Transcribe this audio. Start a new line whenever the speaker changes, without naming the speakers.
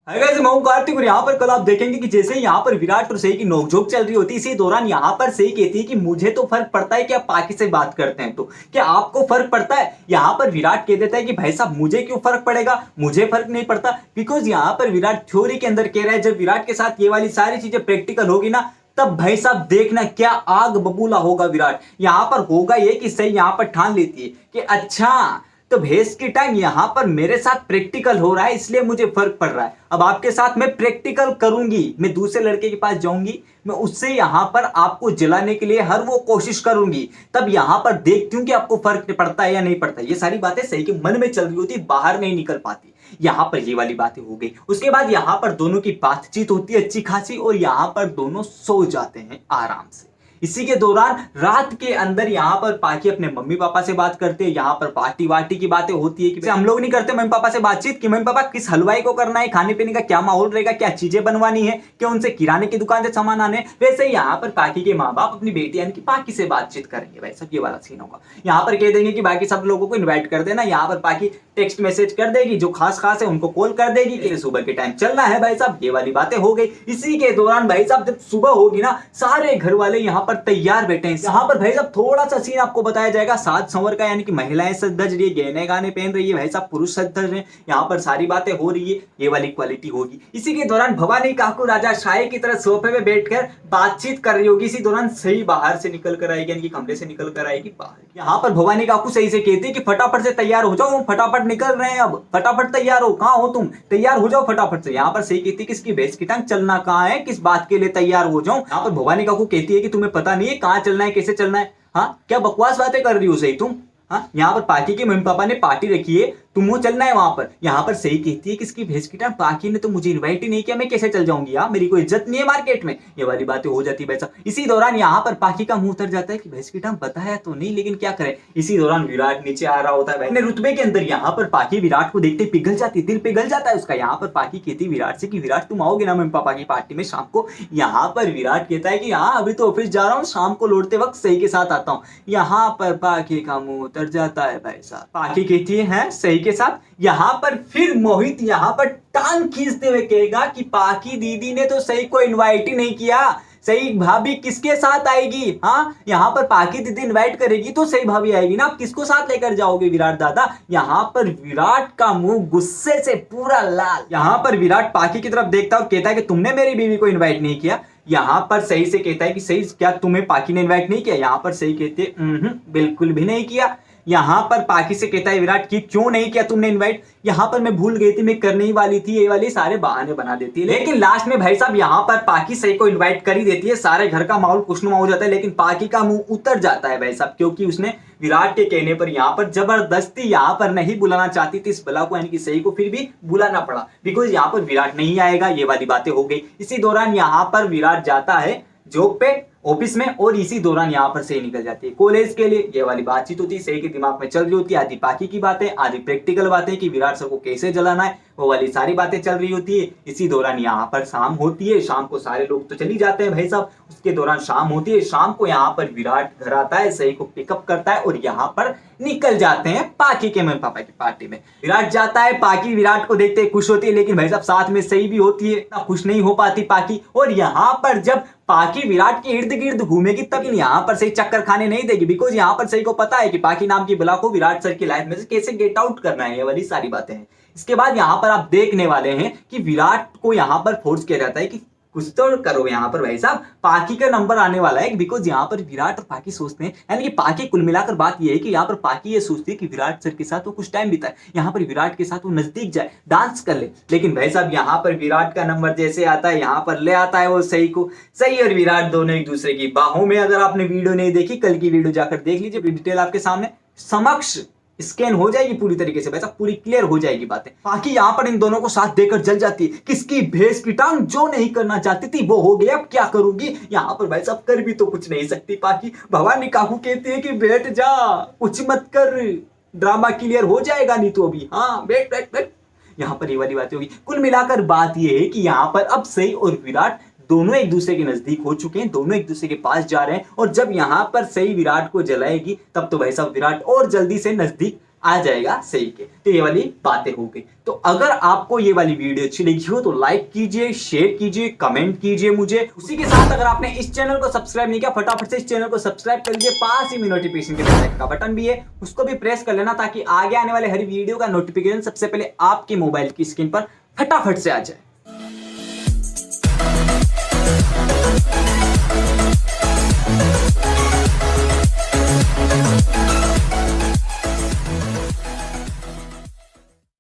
Hi guys, मैं हूं कार्तिक और यहाँ पर कल आप देखेंगे कि जैसे यहाँ पर विराट और सही की नोकझोंक चल रही होती है, इसी दौरान यहाँ पर सही कहती है कि मुझे तो फर्क पड़ता है कि आप पाकि से बात करते हैं, तो क्या आपको फर्क पड़ता है। यहाँ पर विराट कह देता है कि भाई साहब मुझे क्यों फर्क पड़ेगा, मुझे फर्क नहीं पड़ता। बिकॉज यहाँ पर विराट थ्योरी के अंदर कह रहा है जब विराट के साथ ये वाली सारी चीजें प्रैक्टिकल होगी ना, तब भाई साहब देखना क्या आग बबूला होगा विराट। यहाँ पर होगा ये कि सही यहाँ पर ठान लेती है कि अच्छा तो भैंस की टाइम यहां पर मेरे साथ प्रैक्टिकल हो रहा है इसलिए मुझे फर्क पड़ रहा है। अब आपके साथ मैं प्रैक्टिकल करूंगी, मैं दूसरे लड़के के पास जाऊंगी, मैं उससे यहां पर आपको जलाने के लिए हर वो कोशिश करूंगी, तब यहां पर देखती हूं कि आपको फर्क पड़ता है या नहीं पड़ता। ये सारी बातें सही के मन में चल रही होती, बाहर नहीं निकल पाती। यहां पर ये वाली बातें हो गई। उसके बाद यहां पर दोनों की बातचीत होती है अच्छी खासी और यहां पर दोनों सो जाते हैं आराम से। इसी के दौरान रात के अंदर यहाँ पर पाकि अपने मम्मी पापा से बात करते हैं। यहाँ पर पार्टी वार्टी की बातें होती है कि हम लोग नहीं करते मम्मी पापा से बातचीत कि मम्मी पापा किस हलवाई को करना है, खाने पीने का क्या माहौल रहेगा, क्या चीजें बनवानी है, क्या उनसे किराने की दुकान से सामान आने। वैसे ही यहाँ पर पाकि के माँ बाप अपनी बेटी यानी कि पाकि से बातचीत करेंगे। भाई सब ये वाला सीन होगा। यहाँ पर कह देंगे कि बाकी सब लोगों को इन्वाइट कर देना। यहाँ पर पाकि टेक्स्ट मैसेज कर देगी, जो खास खास है उनको कॉल कर देगी कि सुबह के टाइम चलना है। भाई साहब ये वाली बातें हो गई। इसी के दौरान भाई साहब जब सुबह होगी ना, सारे घर वाले यहाँ पर तैयार बैठे। यहाँ पर भाई साहब थोड़ा सा सीन आपको बताया जाएगा साज संवर का, यानी कि महिलाएं सज धज रही है, गहने गाने पहन रही है, भाई साहब पुरुष सज धज रहे हैं। यहाँ पर सारी बातें हो रही है, ये वाली क्वालिटी होगी। इसी के दौरान भवानी काकू राजा शाही की तरह सोफे पे बैठकर बातचीत कर रही होगी। इसी दौरान सही बाहर से निकल कर आएगी, यानी कि कमरे से निकल कर आएगी बाहर। यहाँ पर भवानी काकू सही से कहती है कि फटाफट से तैयार हो जाओ, फटाफट निकल रहे हैं, अब फटाफट तैयार हो, कहाँ हो तुम, तैयार हो जाओ फटाफट से। यहाँ पर सही कहती है कि इसकी भैंस की टांग चलना कहाँ है, किस बात के लिए तैयार हो जाऊं। यहाँ पर भवानी काकू कहती है कि तुम्हें पता नहीं है कहाँ चलना है, कैसे चलना है। हाँ क्या बकवास बातें कर रही हो सही तुम। हाँ यहाँ पर पाकि के मम्मी पापा ने पार्टी रखी है, तुम चलना है वहां पर। यहाँ पर सही कहती है कि इसकी भैंस की टांग पाकि ने तो मुझे इनवाइट ही नहीं किया, मैं कैसे चल जाऊंगी यार, मेरी कोई इज्जत नहीं है मार्केट में। ये वाली बातें हो जाती है भाई साहब। इसी दौरान यहाँ पर पाकि का मुंह उतर जाता है कि भैंस की टांग बताया तो नहीं, लेकिन क्या करे। इसी दौरान विराट नीचे आ रहा होता है अपने रुतबे के अंदर। यहाँ पर पाकि विराट को देखते पिघल जाती है, दिल पिघल जाता है उसका। यहाँ पर पाकि कहती विराट से कि विराट तुम आओगे ना मम्मी पापा की पार्टी में शाम को। यहाँ पर विराट कहता है कि हाँ अभी तो ऑफिस जा रहा हूँ, शाम को लौटते वक्त सही के साथ आता हूँ। यहाँ पर पाकि का मुंह उतर जाता है भाई साहब। पाकि कहती है सही के साथ। यहाँ पर फिर मोहित यहाँ पर टांग खींचते हुए कहेगा कि पाकि दीदी ने तो सही को इनवाइट ही नहीं किया, सही भाभी किसके साथ आएगी। हाँ यहाँ पर पाकि दीदी इनवाइट करेगी तो सही भाभी आएगी ना, आप किसको साथ लेकर जाओगे विराट दादा। यहाँ पर विराट का मुंह गुस्से से पूरा लाल। यहाँ पर विराट पाकि की तरफ देखता है और कहता है कि तुमने मेरी बीवी को इन्वाइट नहीं किया। यहाँ पर सही से कहता है कि सही क्या तुम्हें पाकि ने इन्वाइट नहीं किया। यहाँ पर सही कहते बिल्कुल भी नहीं किया। यहाँ पर पाकि से कहता है विराट की क्यों नहीं किया तुमने इनवाइट। यहाँ पर मैं भूल गई थी, मैं करने ही वाली थी, ये वाली सारे बहाने बना देती है। लेकिन लास्ट में भाई साहब यहाँ पर पाकि सही को इनवाइट कर ही देती है। सारे घर का माहौल खुशनुमा हो जाता है, लेकिन पाकि का मुंह उतर जाता है भाई साहब, क्योंकि उसने विराट के कहने पर यहाँ पर जबरदस्ती यहाँ पर नहीं बुलाना चाहती थी इस बला को, यानी कि सही को, फिर भी बुलाना पड़ा बिकॉज यहाँ पर विराट नहीं आएगा। ये वाली बातें हो गई। इसी दौरान यहाँ पर विराट जाता है जॉब पे, ऑफिस में, और इसी दौरान यहाँ पर सही निकल जाती है कॉलेज के लिए। ये वाली बातचीत होती है, सही के दिमाग में चल रही होती है आधी पाकि की बातें, आधी प्रैक्टिकल बातें कि विराट सर को कैसे जलाना है, वो वाली सारी बातें चल रही होती है। इसी दौरान यहाँ पर शाम होती है। शाम को सारे लोग तो चली जाते हैं भाई साहब। उसके दौरान शाम होती है। शाम को यहाँ पर विराट घर आता है, सही को पिकअप करता है और यहाँ पर निकल जाते हैं पाकि के मम्मी पापा की पार्टी में। विराट जाता है, पाकि विराट को देखते खुश होती है, लेकिन भाई साहब साथ में सही भी होती है, इतना खुश नहीं हो पाती पाकि। और यहाँ पर जब पाकि विराट के इर्द गिर्द घूमेगी तब यहाँ पर सही चक्कर खाने नहीं देगी, बिकॉज यहाँ पर सही को पता है कि पाकि नाम की बला को विराट सर की लाइफ में से कैसे गेट आउट करना है। ये वाली सारी बातें हैं। इसके बाद यहाँ पर आप देखने वाले हैं कि विराट को यहाँ पर फोर्स किया जाता है कि कुछ तो करो। यहाँ पर भाई साहब पाकि का नंबर आने वाला है, बिकॉज यहाँ पर विराट और पाकि सोचते हैं, यानी कि पाकि कुल मिलाकर बात यह है कि यहाँ पर पाकि ये सोचती है कि विराट सर के साथ वो कुछ टाइम बिताए, यहाँ पर विराट के साथ वो नजदीक जाए, डांस कर ले। लेकिन भाई साहब यहाँ पर विराट का नंबर जैसे आता है, यहाँ पर ले आता है वो सही को। सही और विराट दोनों एक दूसरे की बाहों में। अगर आपने वीडियो नहीं देखी, कल की वीडियो जाकर देख लीजिए, डिटेल आपके सामने समक्ष स्कैन हो जाएगी पूरी तरीके से, वैसा पूरी क्लियर हो जाएगी बातें। बाकी यहाँ पर इन दोनों को साथ देकर जल जाती है। किसकी भैंस की टांग जो नहीं करना चाहती थी वो हो गया, अब क्या करूंगी। यहाँ पर भाई साहब कर भी तो कुछ नहीं सकती पाकि। भवानी काकू कहती है कि बैठ जा, कुछ मत कर, ड्रामा क्लियर हो जाएगा नहीं तो अभी। हाँ बैठ बैठ बैठ। यहाँ पर ये वाली बातें होगी। कुल मिलाकर बात ये है कि यहाँ पर अब सही और विराट दोनों एक दूसरे के नजदीक हो चुके हैं, दोनों एक दूसरे के पास जा रहे हैं। और जब यहाँ पर सही विराट को जलाएगी तब तो भाई साहब विराट और जल्दी से नजदीक आ जाएगा सही के। तो ये वाली बातें हो गई। तो अगर आपको ये वाली वीडियो अच्छी लगी हो तो लाइक कीजिए, शेयर कीजिए, कमेंट कीजिए मुझे। उसी के साथ अगर आपने इस चैनल को सब्सक्राइब नहीं किया, फटाफट से इस चैनल को सब्सक्राइब कर लीजिए। पास ही में नोटिफिकेशन के बेल का बटन भी है, उसको भी प्रेस कर लेना ताकि आगे आने वाले हर वीडियो का नोटिफिकेशन सबसे पहले आपके मोबाइल की स्क्रीन पर फटाफट से आ जाए।